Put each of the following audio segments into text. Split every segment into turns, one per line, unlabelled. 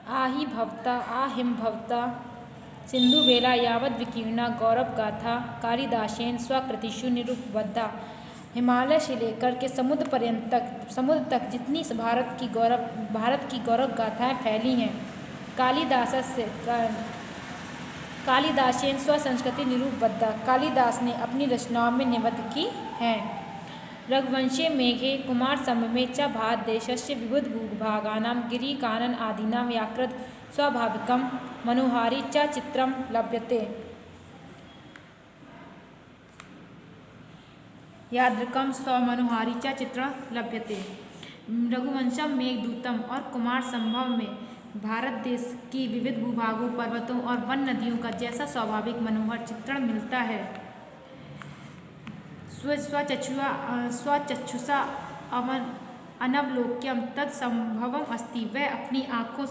आहि भवता आहिम भवता सिंधुवेला यावद् विकीर्णा गौरव गाथा कालिदासेन स्वकृतिषु निरूपबद्धा। हिमालय से लेकर के समुद्र तक जितनी भारत की गौरव गाथाएँ फैली हैं, कालिदासेन स्वसंस्कृति निरूपबद्धा, कालिदास ने अपनी रचनाओं में निबद्ध की हैं। रघुवंशे मेघे कुमारसम्भवे च भारतदेशस्य विविधभूभागानां गिरिकानन आदीनां व्याकृत स्वाभाविकं मनोहारी च चित्रं लभ्यते। यादृकं स्वमनोहारी च चित्रं लभ्यते। रघुवंशम मेघदूतम और कुमार संभव में भारत देश की विविध भूभागों, पर्वतों और वन नदियों का जैसा स्वाभाविक मनोहर चित्रण मिलता है, स्वचक्षुषा अनवलोक्यम तत्संभवम अस्ति। वह अपनी आँखों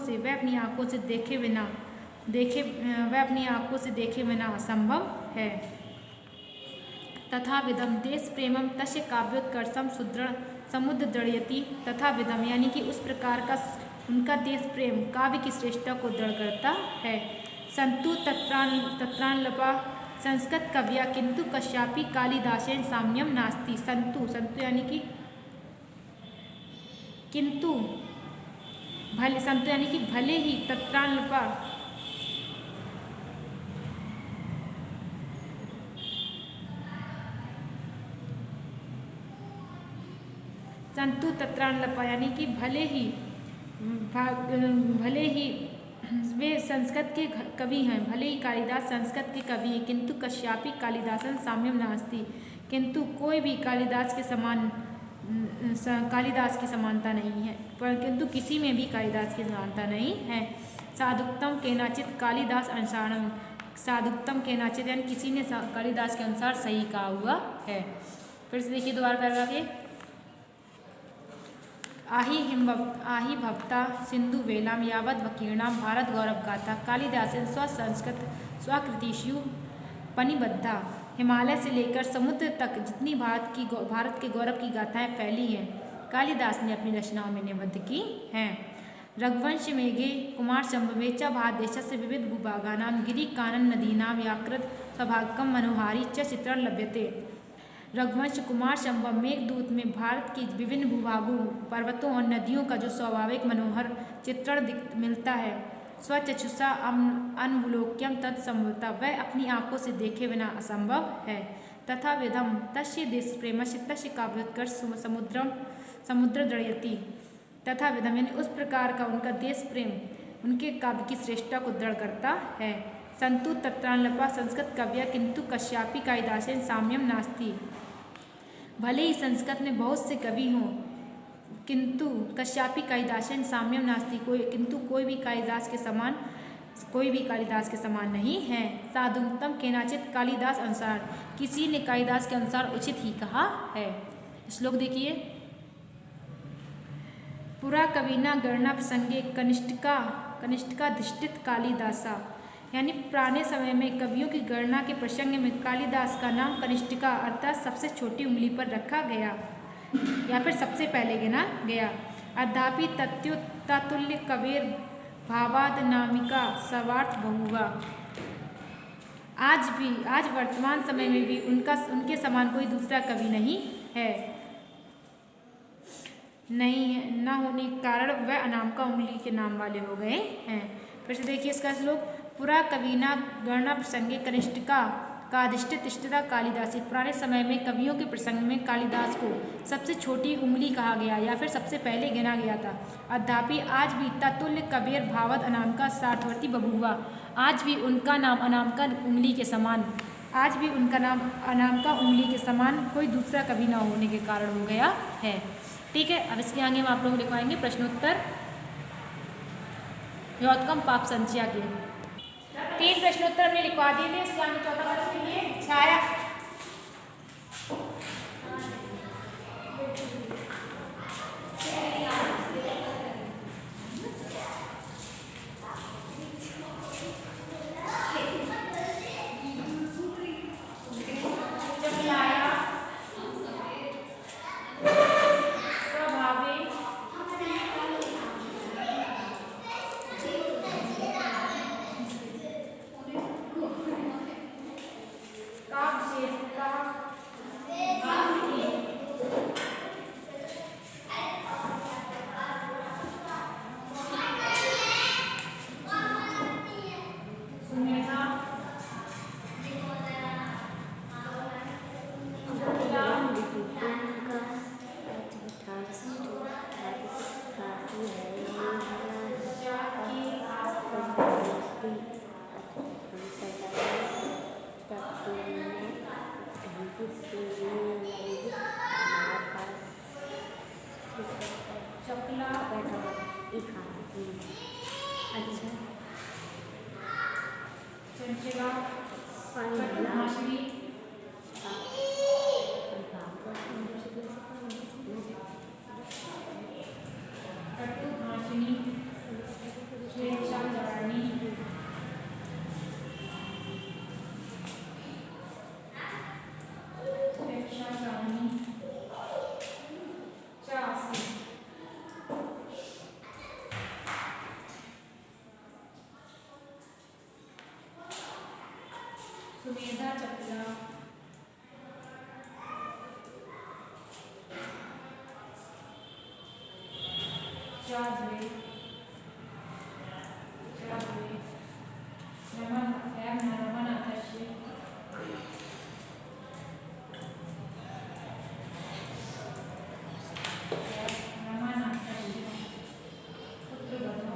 से देखे बिना असंभव है। तथा विधम देश प्रेमम तस्य काव्योत्कर्षम समुद्र दृढ़यति। तथा विधम यानी कि उस प्रकार का उनका देश प्रेम काव्य की श्रेष्ठता को दृढ़ करता है। संतु तत्रानलपा संस्कृत कविया किंतु कश्यापि कालिदासेन साम्यम नास्ति। संतु यानी कि किंतु भले ही तत्रानलपा यानी कि भले ही वे संस्कृत के कवि हैं, भले ही कालिदास संस्कृत के कवि हैं, किंतु कश्यापि कालिदासन साम्यम नास्ति। किंतु कोई भी कालिदास की समानता नहीं है, पर किंतु किसी में भी कालिदास की समानता नहीं है। साधुक्तम केनाचित कालिदास अनुसारम। साधुक्तम केनाचित यानी किसी ने कालिदास के अनुसार सही कहा हुआ है। फिर से देखिए दोबारा पैराग्राफ ये। आहि भवता सिंधुवेलां यावद् विकीर्णां भारत गौरव गाथा कालिदासेन स्वकृतिषु पनिबद्धा। हिमालय से लेकर समुद्र तक जितनी भारत के गौरव की गाथाएँ फैली हैं, कालिदास ने अपनी रचनाओं में निबद्ध की हैं। रघुवंश मेघे कुमारसम्भवे च भारतदेशस्य विविध भूभागानां गिरिकानन नदीनां व्याकृत स्वाभाविकं मनोहारी च चित्रं लभ्यते। रघुवंश कुमार संभव मेघदूत में भारत की विभिन्न भूभागों, पर्वतों और नदियों का जो स्वाभाविक मनोहर चित्रण मिलता है, स्वचक्षुषा अनवलोक्यम तत्संभवता, वह अपनी आँखों से देखे बिना असंभव है। तथा विधम तस्य देश प्रेमस्य तस्य काव्योत्कर्ष समुद्र दृढ़यति। तथा विधम यानी उस प्रकार का उनका देश प्रेम उनके काव्य की श्रेष्ठता को दृढ़ करता है। संतु तत्रानलपा संस्कृत कविया किंतु कश्यापि कालिदासेन साम्यम नास्ति। भले ही संस्कृत में बहुत से कवि हों, किंतु कश्यापि कालिदासेन साम्यम नास्ति, किंतु कोई भी कालिदास के समान नहीं है। साधुतम केनाचित कालिदास अनुसार, किसी ने कालिदास के अनुसार उचित ही कहा है। श्लोक देखिए। पुरा कविना गणना प्रसंगे कनिष्ठिका धिष्ठित कालिदासा। यानी पुराने समय में कवियों की गणना के प्रसंग में कालिदास का नाम कनिष्ठिका अर्थात सबसे छोटी उंगली पर रखा गया या फिर सबसे पहले गिना गया। अद्यापि तत्तुल्य कबीर भावाद नामिका सर्वार्थ बहुवा। आज वर्तमान समय में भी उनके समान कोई दूसरा कवि नहीं है। न होने के कारण वह अनामिका उंगली के नाम वाले हो गए हैं। फिर से देखिए इसका श्लोक। पुरा कविना गणना प्रसंगे कनिष्ठिका काधिष्ठित तिष्ठिता कालिदासी। पुराने समय में कवियों के प्रसंग में कालिदास को सबसे छोटी उंगली कहा गया या फिर सबसे पहले गिना गया था। अद्यापि आज भी तत्तुल्य कबीर भावद अनामिका सार्थवर्ती बभूवा। आज भी उनका नाम अनामिका उंगली के समान कोई दूसरा कवि न होने के कारण हो गया है। ठीक है, अब इसके आगे हम आप लोग लिखवाएंगे प्रश्नोत्तर यौतकम पाप संचया के। 3 प्रश्नोत्तर हमने लिखवा दिए थे। इसके आगे चौथा प्रश्न ये छाया। स्वेच्छा कटुभाषिणी कटुभाषिणी स्वेच्छाचारिणी स्वेच्छाचारिणी चासी सुमेधा चपला चादरे रमनाथस्य पुत्रवधौ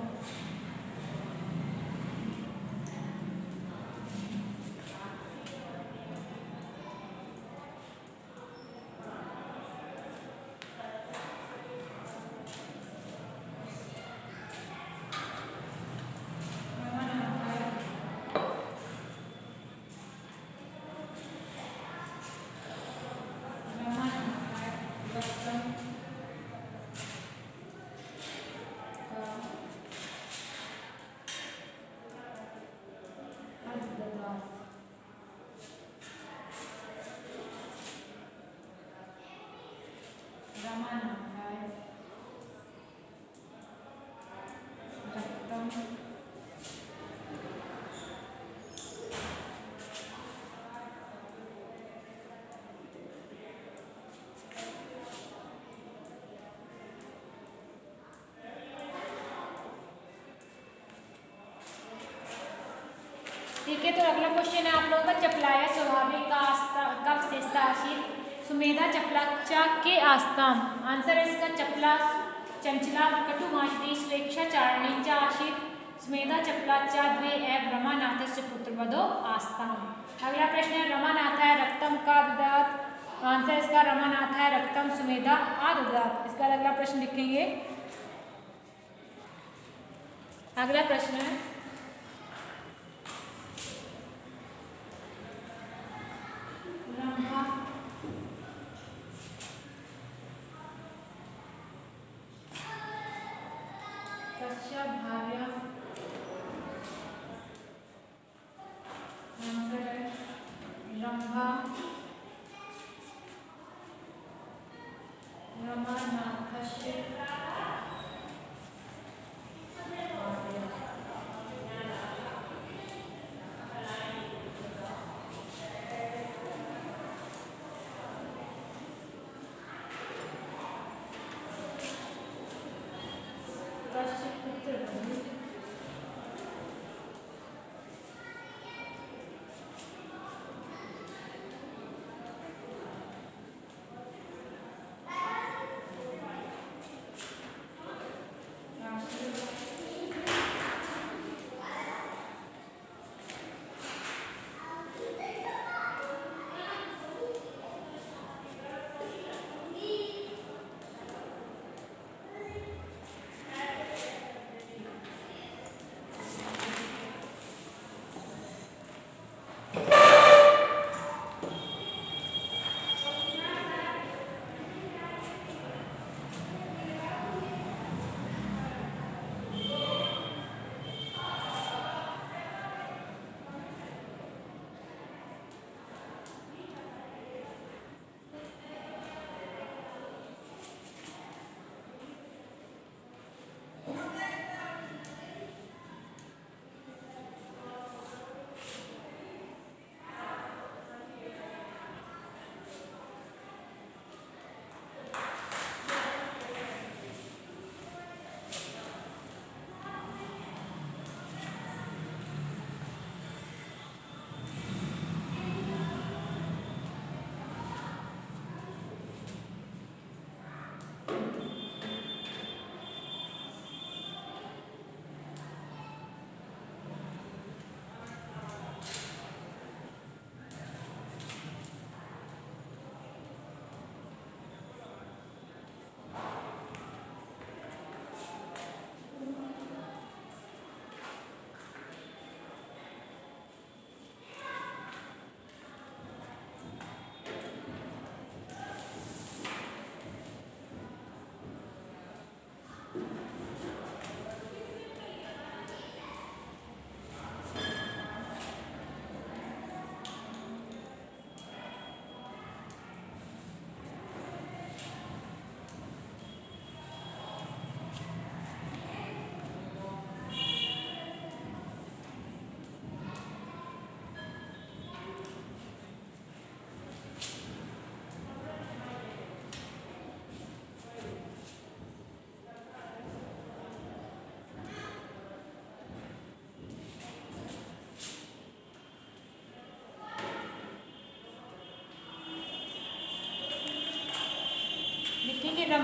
ठीक है। तो अगला क्वेश्चन है आप लोगों का चपलाया स्वाभाविक का विशेषताशील सुमेधा चपला के आस्ताम। आंसर है इसका चपला चंचला कटुभाषिणी स्वेच्छाचारिणी च आशीत सुमेधा चपला च द्वे एव रमानाथस्य पुत्रवधो आस्ताम। अगला प्रश्न है रमानाथाय रक्तम का ददात। आंसर इसका रमानाथाय रक्तम सुमेधा आददात। इसका अगला प्रश्न लिखेंगे। अगला प्रश्न है रंभा कश्यप भार्या। आंसर है रंभा रमानाथस्य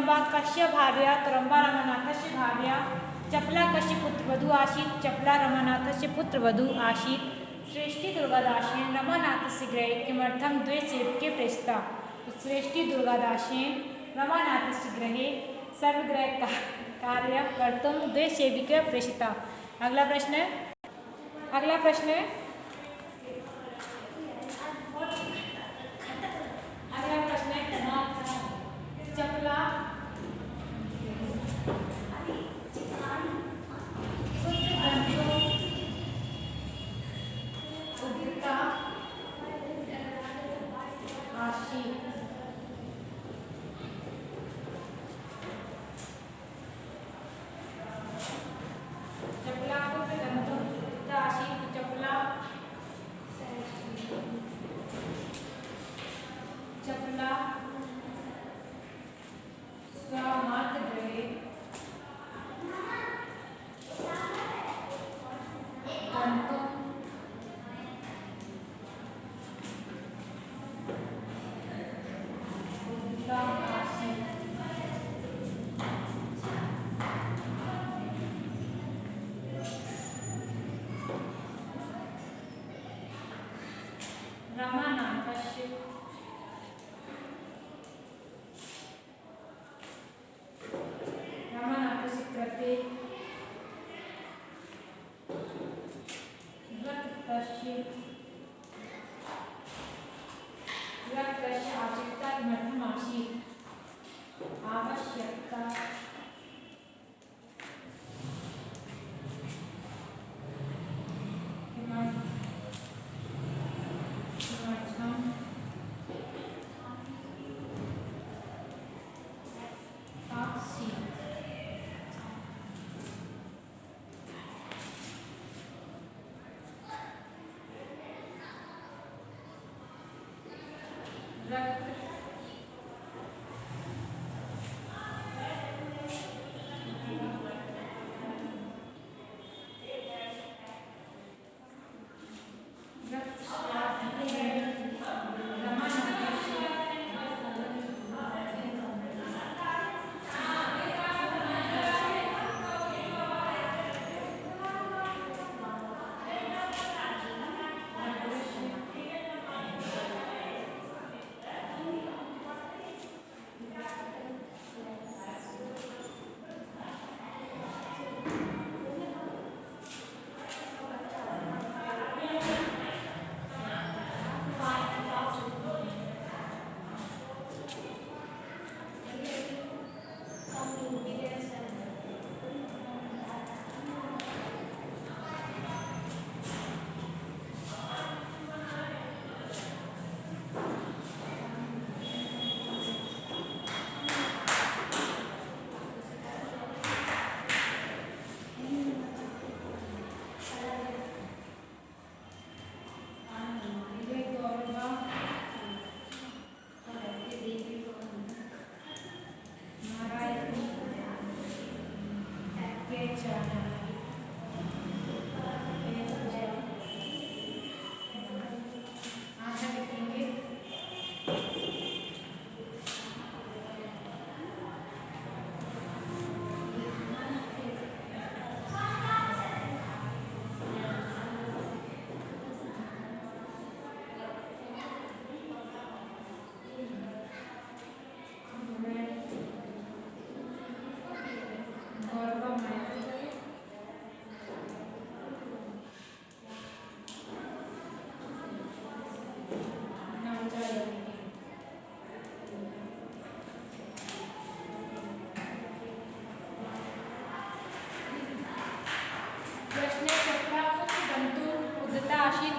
त्र्यंबा कश्य भार्या त्र्यंबा रमानाथस्य भार्या चपला कश्य पुत्रवधू आसीत् चपला रमानाथस्य पुत्रवधू आसीत् श्रेष्ठी दुर्गादासेन रमानाथस्य गृहे किमर्थं द्वे सेवके प्रेषिता श्रेष्ठी दुर्गादासेन रमानाथस्य गृहे सर्वगृह कार्य कर्तुं द्वे सेविके प्रेषिता। अगला प्रश्न है चपला उदिता आशीष चपला पुत्र गंतु उदिता आशीष चपला स्वमात्र गृहे गन्तुं उदिता आसीत् रमानाथस्य कृते रक्तस्य आवश्यकता किमर्थम् आसीत् आवश्यकता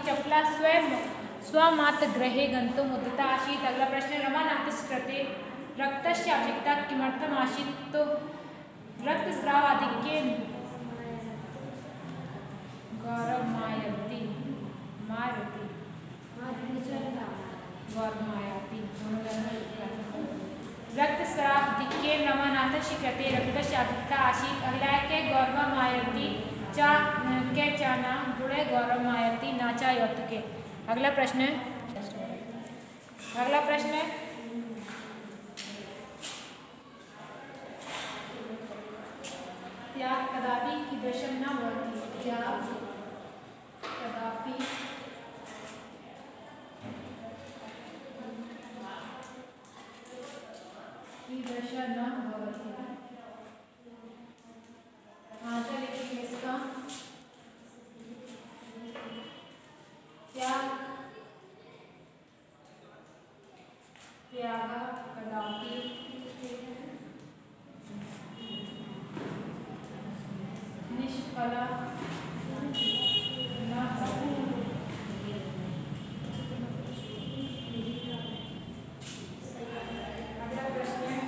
चपला स्वमात्र गृहे गन्तुम् उद्यता आसीत्। अगला प्रश्न रमानाथस्य कृते रक्तस्य आवश्यकता किमर्थम् आसीत् तो रक्तस्रावाधिक्येन गौरवमायाति रक्तस्रावाधिक्येन रमानाथस्य कृते रक्तस्य आवश्यकता आसीत्। अगला है के गौरवमायाति चा के चाना गुणे गौरवमायाति नाचा यौतुके। अगला प्रश्न है कदापि कीदृशं न भवति त्याग कदापि कीदृशं न भवति। आंसर लिखेंगे इसका त्याग त्याग कदापि निष्फला न भवति। अगला प्रश्न है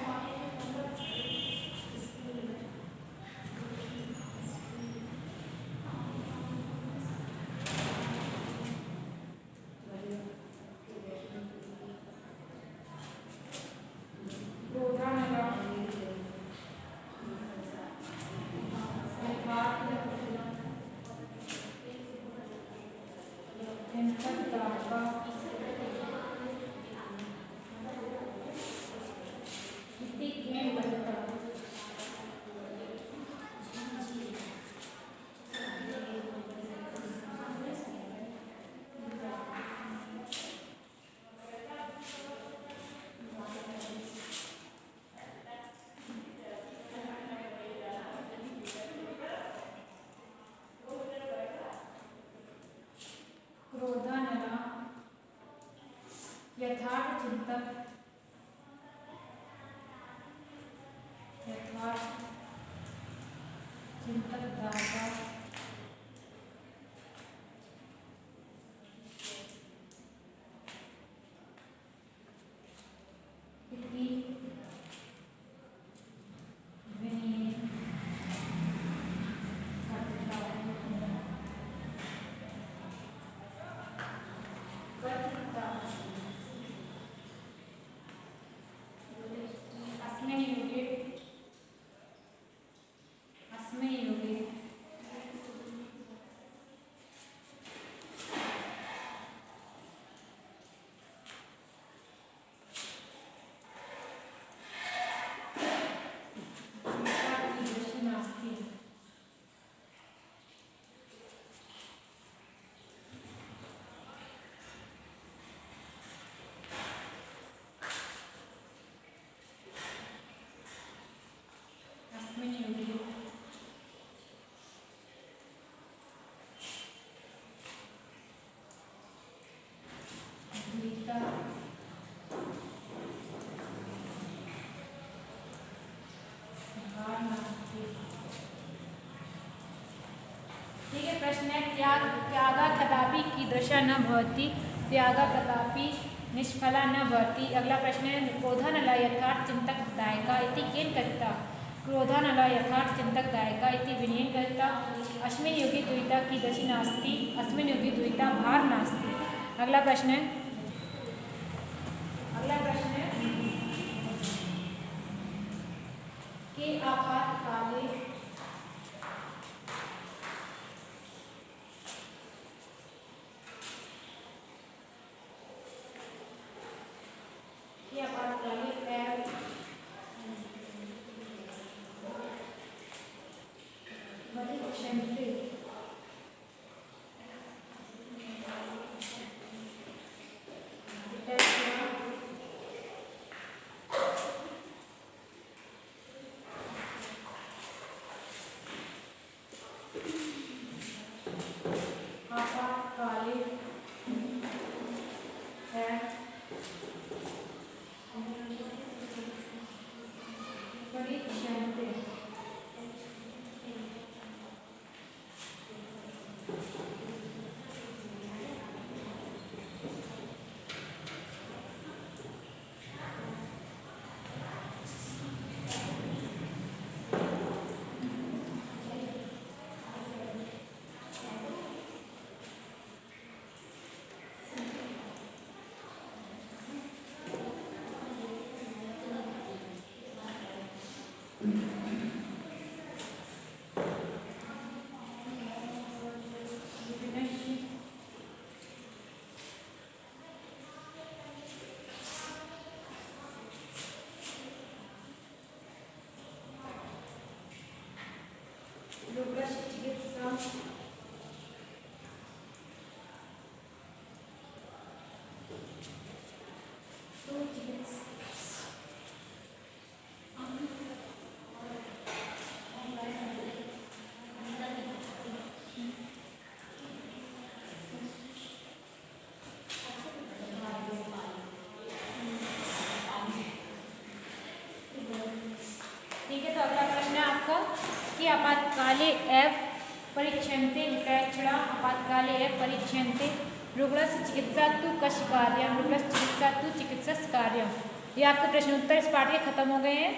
क्रोधानला यथार्थ चिंतक दाता इति विनयेन कथिता अस्मिन् युगे कीदृशी नास्ति। अस्मिन् युगे द्वैता भाव नास्ति। ठीक है, प्रश्न है त्यागा कदापि कीदृशा न भवति त्यागा कदापि निष्फला न भवति। अगला प्रश्न है क्रोधानला यथार्थ चिंतक दायका इति केन कथिता। क्रोधानला यथार्थ चिंतक दायका इति विनयेन कथिता। अस्मिन् युगे द्वैता कीदृशी नास्ति। अस्मिन् युगे द्वैता भार नास्ति। अगला प्रश्न है के आपातकाले
Mm-hmm.
कि आपातकाले एव परीक्ष्यन्ते विकर्षणा आपातकाले एव परीक्ष्यन्ते रुग्णस्य चिकित्सा तु कस्य कार्यम रुग्णस्य चिकित्सा तु चिकित्सक कार्यम। ये आपके प्रश्न उत्तर इस पाठ के खत्म हो गए हैं।